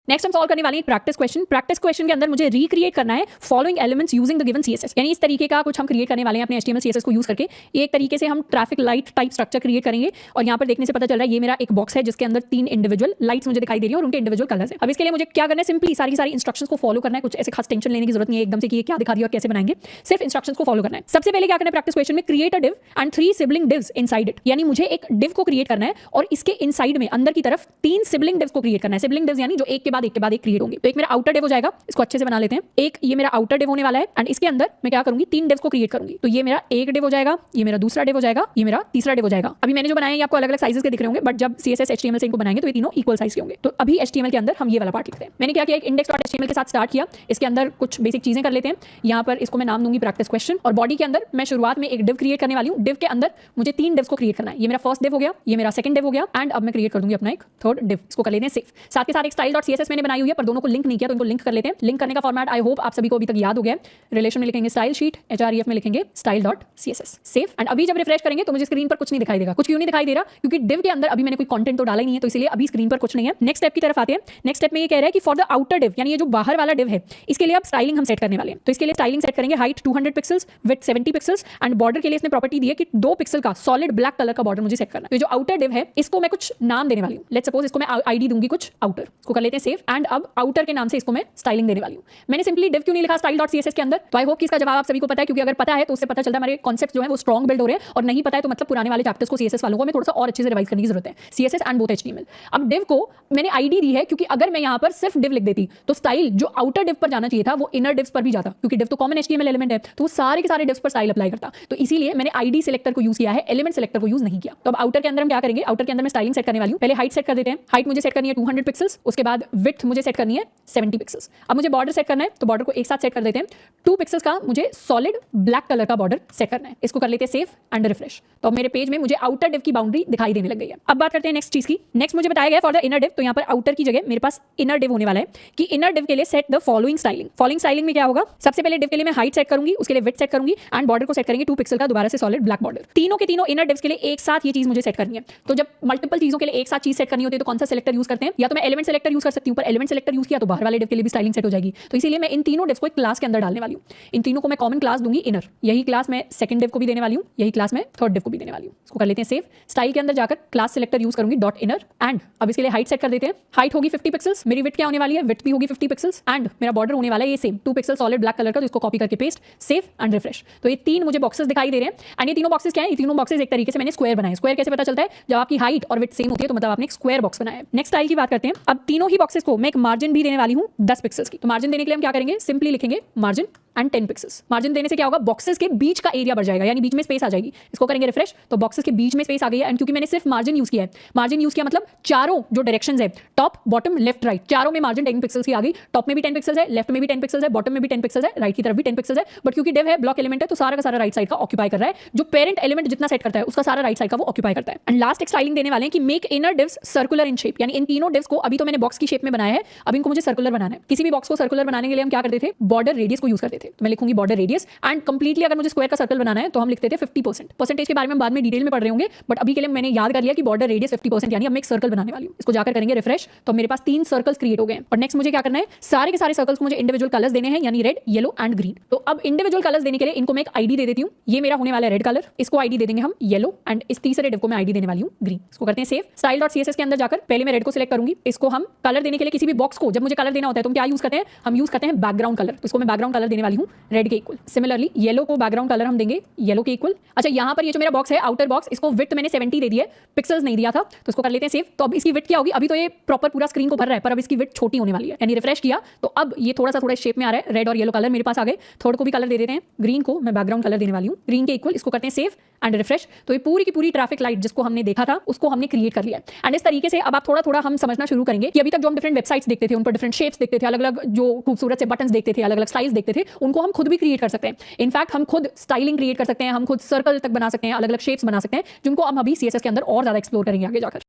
Next हम solve करने वाले हैं प्रैक्टिस क्वेश्चन। प्रैक्टिस क्वेश्चन के अंदर मुझे रिक्रिएट करना है following elements using the given CSS, यानी इस तरीके का कुछ हम क्रिएट करने वाले हैं अपने एचटीएमएल सीएसएस को यूज करके। एक तरीके से हम traffic light type structure create करेंगे और यहाँ पर देखने से पता चल रहा है ये मेरा एक बॉक्स है जिसके अंदर 3 इंडिविजुअल लाइट्स मुझे दिखाई दे रही है और उनके इंडिविजुअल कलर्स है। अब इसके लिए मुझे क्या करना है, सिंपली सारी इंस्ट्रक्शंस को फॉलो करना है। कुछ ऐसे खास टेंशन लेने की जरूरत नहीं है एकदम से कि ये क्या दिखा रही है और कैसे बनाएंगे, सिर्फ इंस्ट्रक्शंस को फॉलो करना है। सबसे पहले क्या करना है प्रैक्टिस क्वेश्चन में, create a div and 3 sibling divs inside it, यानी मुझे एक डिव को क्रिएट करना है और इसके इनसाइड में अंदर की तरफ 3 सिबलिंग डिव्स को क्रिएट करना है। सिबलिंग डिव्स यानी जो एक के बाद एक क्रिएट होंगे। तो एक मेरा आउटर डिव हो जाएगा, इसको अच्छे से बना लेते हैं। एक ये मेरा आउटर डिव होने वाला है एंड इसके अंदर मैं क्या करूंगी, 3 डिव्स को क्रिएट करूंगी। तो ये मेरा एक डिव हो जाएगा, ये मेरा दूसरा डिव हो जाएगा, ये मेरा तीसरा डिव हो जाएगा। अभी मैंने जो बनाया है आपको अलग अलग साइजेस के दिख रहे होंगे, बट जब CSS HTML से इनको बनाएंगे तो ये तीनों इक्वल साइज के होंगे। तो अभी HTML के अंदर हम ये वाला पार्ट लिखते हैं। मैंने क्या किया, एक index.html के साथ स्टार्ट किया। इसके अंदर कुछ बेसिक चीजें कर लेते हैं। यहाँ पर इसको मैं नाम दूंगी प्रैक्टिस क्वेश्चन और बॉडी के अंदर मैं शुरुआत में एक डिव क्रिएट करने वाली हूँ। डिव के अंदर मुझे 3 डिव्स को क्रिएट करना है। ये मेरा फर्स्ट डिव हो गया, ये मेरा सेकंड डिव हो गया एंड अब मैं क्रिएट कर दूंगी अपना एक थर्ड डिव। इसको कर लेते हैं सेव। साथ के साथ एक style.css मैंने बनाई हुई है पर दोनों को लिंक नहीं किया, तो इनको लिंक कर लेते हैं। लिंक करने का फॉर्मेट आई होप आप सभी को अभी तक याद हो गया है। रिलेशन में लिखेंगे स्टाइल शीट, href में लिखेंगे style.css, सेव। एंड अभी जब रिफ्रेश करेंगे तो मुझे स्क्रीन पर कुछ नहीं दिखाई देगा। कुछ क्यों नहीं दिखाई दे रहा, क्योंकि डिव के अंदर अभी मैंने कोई कंटेंट तो डाला ही नहीं है, तो इसलिए अभी स्क्रीन पर कुछ नहीं है। नेक्स्ट स्टेप की तरफ आते हैं। नेक्स्ट स्टेप में ये कह रहा है कि फॉर द आउटर डिव, यानी ये जो बाहर वाला डिव है, इसके लिए अब स्टाइलिंग हम सेट करने वाले हैं। तो इसके लिए स्टाइलिंग सेट करेंगे, height 200 pixels, width 70 pixels and border के लिए इसने प्रॉपर्टी दी है कि 2 पिक्सल का सॉलिड ब्लैक कलर का बॉर्डर मुझे सेट करना है। तो ये जो आउटर डिव है इसको मैं कुछ नाम देने वाली हूँ। लेट्स सपोज इसको मैं आईडी दूंगी कुछ आउटर, इसको कर लेते हैं सेव। एंड अब आउटर के नाम से इसको मैं स्टाइलिंग देने वाली हूँ। मैंने सिंपली डिव क्यों नहीं लिखा style.css के अंदर, तो आई होप कि इसका जवाब आप सभी को पता है, क्योंकि अगर पता है तो उससे पता चलता है हमारे कॉन्सेप्ट जो है वो स्ट्रॉन्ग बिल्ड हो रहे हैं, और नहीं पता है तो मतलब पुराने वाले चैप्टर्स को CSS वालों को हमें थोड़ा सा और अच्छे से रिवाइज करने की जरूरत है, CSS एंड बोथ HTML। अब डिव को मैंने आईडी दी है क्योंकि अगर मैं यहाँ पर सिर्फ डिव लिख देती तो स्टाइल जो आउटर डिव पर जाना चाहिए था वो इनर डिव्स पर भी जाता, क्योंकि डिव तो कॉमन HTML एलिमेंट है, तो वो सारे के सारे डिव्स पर स्टाइल अप्लाई करता। तो इसीलिए मैंने आईडी सिलेक्टर को यूज किया है, एलिमेंट सिलेक्टर को यूज नहीं किया। तो अब आउटर के अंदर हम क्या करेंगे, आउटर के अंदर मैं स्टाइलिंग सेट करने वाली हूँ। पहले हाइट सेट कर देते हैं। हाइट मुझे सेट करनी है 200 पिक्सेल्स, उसके बाद विड्थ मुझे सेट करनी है 70 पिक्सेल्स। अब मुझे बॉर्डर सेट करना है, तो बॉर्डर को एक साथ सेट कर देते हैं। 2 पिक्सेल्स का मुझे सॉलिड ब्लैक कलर का बॉर्डर सेट करना है। इसको कर लेते हैं सेव एंड रिफ्रेश। तो अब मेरे पेज में मुझे आउटर डिव की बाउंड्री दिखाई देने लग गई है। अब बात करते हैं नेक्स्ट चीज की। नेक्स्ट मुझे बताया गया फॉर द इनर डिव, तो यहाँ पर आउटर की जगह मेरे पास इनर डिव होने वाला है कि इनर डिव के लिए set the following styling. Following styling में क्या होगा, सबसे पहले डिव के लिए मैं हाइट सेट करूंगी, उसके लिए विड्थ सेट करूंगी एंड बॉर्डर को सेट करेंगे 2 पिक्सल का दोबारा से सॉलिड ब्लैक बॉर्डर। तीनों के तीनों इनर डिव्स के लिए एक साथ ये चीज मुझे सेट करनी है। तो जब मल्टीपल चीजों के लिए एक साथ चीज सेट करनी होती है तो कौन सा सेलेक्टर यूज करते हैं, या तो मैं एलिमेंट सेलेक्टर यूज कर सकती हूं, पर एलिमेंट सेलेक्टर यूज किया तो बाहर वाले डिव के लिए भी स्टाइलिंग सेट हो जाएगी। तो इसीलिए मैं इन तीनों डिव्स को एक क्लास के अंदर डालने वाली हूं। इन तीनों को मैं कॉमन क्लास दूंगी इनर। यही क्लास मैं सेकंड डिव को भी देने वाली हूं, यही क्लास मैं थर्ड डिव को भी देने वाली हूं। इसको कर लेते हैं सेव। स्टाइल के अंदर जाकर क्लास सेलेक्टर यूज करूंगी डॉट इनर एंड अब इसके लिए हाइट सेट कर देते हैं। हाइट होगी 50 पिक्सेल्स, मेरी विड्थ क्या होने वाली है, विड्थ भी होगी 50 पिक्सेल्स एंड मेरा बॉर्डर होने वाला है ये same 2 pixel solid black colour का। तो इसको कॉपी करके पेस्ट, सेव एंड रिफ्रेश। तो ये 3 मुझे बॉक्सेस दिखाई दे रहे हैं एंड ये तीनों बॉक्सेस क्या है, ये तीनों बॉक्सेस एक तरीके से मैंने स्क्वायर बनाए। स्क्वायर कैसे पता चलता है, जब आपकी हाइट और विड्थ सेम होती है तो मतलब आपने एक स्क्वायर बॉक्स बनाया है। नेक्स्ट स्टाइल की बात करते हैं। अब तीनों ही बॉक्सेस को मैं एक मार्जिन भी देने वाली हूं 10 पिक्सेल्स की। तो मार्जिन देने के लिए हम क्या करेंगे, सिंपली लिखेंगे मार्जिन एंड 10 पिक्सेल्स। मार्जिन देने से क्या होगा, बॉक्सेस के बीच का एरिया बढ़ जाएगा, यानी बीच में स्पेस आ जाएगी। इसको करेंगे रिफ्रेश, तो बॉक्सेस के बीच में स्पेस आ गई है। एंड क्योंकि मैंने सिर्फ मार्जिन यूज किया है, मार्जिन यूज किया मतलब चारों जो डायरेक्शंस है, टॉप बॉटम लेफ्ट राइट, चारों में मार्जिन 10 पिक्सेल्स की आ गई। टॉप में भी 10 पिक्सेल्स है, लेफ्ट में भी 10 पिक्सेल्स है, बॉटम में भी 10 पिक्सेल्स है, राइट की तरफ भी 10 पिक्सेल्स है। बट क्योंकि डिव है, ब्लॉक एलिमेंट है, तो सारा का सारा राइट साइड का ऑक्यूपाई कर रहा है। जो पेरेंट एलिमेंट जितना सेट करता है उसका सारा राइट साइड का वो ऑक्यूपाई करता है। एंड लास्ट एक स्टाइलिंग देने वाले हैं कि make inner divs circular in shape, यानी इन तीनों डिव्स को अभी तो मैंने बॉक्स की शेप में बनाया है, अब इनको मुझे सर्कुलर बनाना है। किसी भी बॉक्स को सर्कुलर बनाने के लिए हम क्या करते थे, बॉर्डर रेडियस को यूज करते थे। तो मैं लिखूंगी बॉर्डर रेडियस एंड कंप्लीटली अगर मुझे स्क्वायर का सर्कल बनाना है तो हम लिखते थे 50%। परसेंटेज के बारे में बाद में डिटेल में पढ़ रहे होंगे, बट अभी के लिए मैंने याद कर लिया कि बॉर्डर रेडियस 50%, यानी अब मैं एक सर्कल बनाने वाली हूं। इसको जाकर करेंगे रिफ्रेश, तो मेरे पास 3 सर्कल्स क्रिएट हो गए हैं। और नेक्स्ट मुझे क्या करना है, सारे के सारे सर्कल्स को मुझे इंडिविजुअल कलर्स देने हैं, यानी रेड, येलो एंड ग्रीन। तो अब इंडिविजुअल कलर्स देने के लिए इनको मैं एक आईडी दे देती हूं। ये मेरा होने वाला है रेड कलर, इसको आईडी दे देंगे हम येलो एंड इस तीसरे डिव को मैं आईडी देने वाली हूं ग्रीन। इसको करते हैं सेव। style.css के अंदर जाकर पहले मैं रेड को सिलेक्ट करूंगी। इसको हम कलर देने के लिए किसी भी बॉक्स को जब मुझे कलर देना होता है तो हम क्या यूज करते हैं, हम यूज करते हैं बैकग्राउंड कलर। तो इसको मैं बैकग्राउंड कलर देने वाली हूं रेड के इक्वल। सिमिलरली येलो को बैकग्राउंड कलर हम देंगे येलो के इक्वल। अच्छा, यहाँ पर ये जो मेरा बॉक्स है आउटर बॉक्स, इसको विड्थ मैंने 70 दे दिया है, पिक्सेल्स नहीं दिया था, तो इसको कर लेते हैं सेव। तो अब इसकी विड्थ क्या होगी, अभी तो ये प्रॉपर पूरा स्क्रीन को भर रहा है, पर अब इसकी विड्थ छोटी होने वाली है। यानी रिफ्रेश किया तो अब ये थोड़ा शेप में आ रहा है। रेड और येलो कलर मेरे पास आ गए। थर्ड को भी कलर दे देते हैं, ग्रीन को मैं बैकग्राउंड कलर देने वाली हूँ ग्रीन के इक्वल। इसको करते हैं सेव एंड रिफ्रेश। तो ये पूरी की पूरी ट्रैफिक लाइट जिसको हमने देखा था उसको हमने क्रिएट कर लिया। एंड इस तरीके से अब आप थोड़ा हम समझना शुरू करेंगे कि अभी तक जो हम डिफरेंट वेबसाइट्स देखते थे, उन पर डिफरेंट शेप्स देखते थे, अलग अलग जो खूबसूरत से बटन्स देखते थे, अलग अलग स्टाइल्स देखते थे, उनको हम खुद भी क्रिएट कर सकते हैं। इनफैक्ट हम खुद स्टाइलिंग क्रिएट कर सकते हैं, हम खुद सर्कल तक बना सकते हैं, अलग अलग शेप्स बना सकते हैं, जिनको हम अभी CSS के अंदर और ज्यादा एक्सप्लोर करेंगे आगे जाकर।